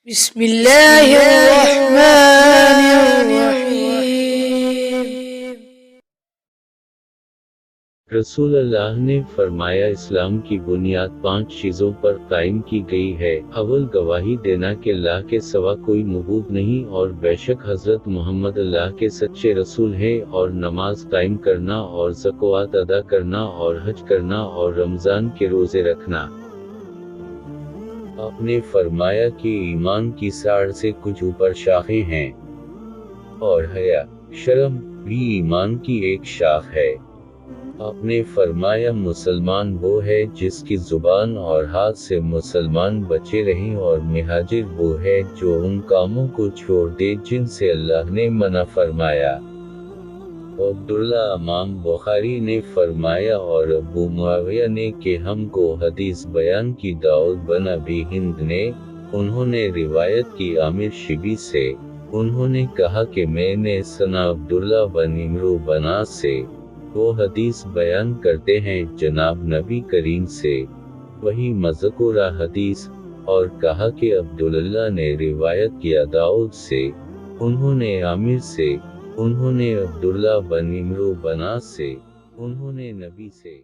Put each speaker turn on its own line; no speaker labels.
بسم اللہ الرحمن الرحیم۔
رسول اللہ نے فرمایا اسلام کی بنیاد 5 چیزوں پر قائم کی گئی ہے۔ اول گواہی دینا کہ اللہ کے سوا کوئی معبود نہیں اور بے شک حضرت محمد اللہ کے سچے رسول ہیں، اور نماز قائم کرنا اور زکوٰۃ ادا کرنا اور حج کرنا اور رمضان کے روزے رکھنا۔ آپ نے فرمایا کہ ایمان کی ساڑھ سے کچھ اوپر شاخیں ہیں، اور حیا، شرم بھی ایمان کی ایک شاخ ہے۔ آپ نے فرمایا مسلمان وہ ہے جس کی زبان اور ہاتھ سے مسلمان بچے رہیں، اور مہاجر وہ ہے جو ان کاموں کو چھوڑ دے جن سے اللہ نے منع فرمایا۔ عبداللہ امام بخاری نے فرمایا اور ابو معاویہ نے کہ ہم کو حدیث بیان کی داؤد بن ابی ہند نے، انہوں نے روایت کی عامر شبی سے، انہوں نے کہا کہ میں نے سنا عبداللہ بن عمرو بن عاص سے، وہ حدیث بیان کرتے ہیں جناب نبی کریم سے، وہی مذکورہ حدیث، اور کہا کہ عبداللہ نے روایت کیا داؤد سے، انہوں نے عامر سے، انہوں نے عبداللہ بن عمرو بن عاص سے، انہوں نے نبی سے۔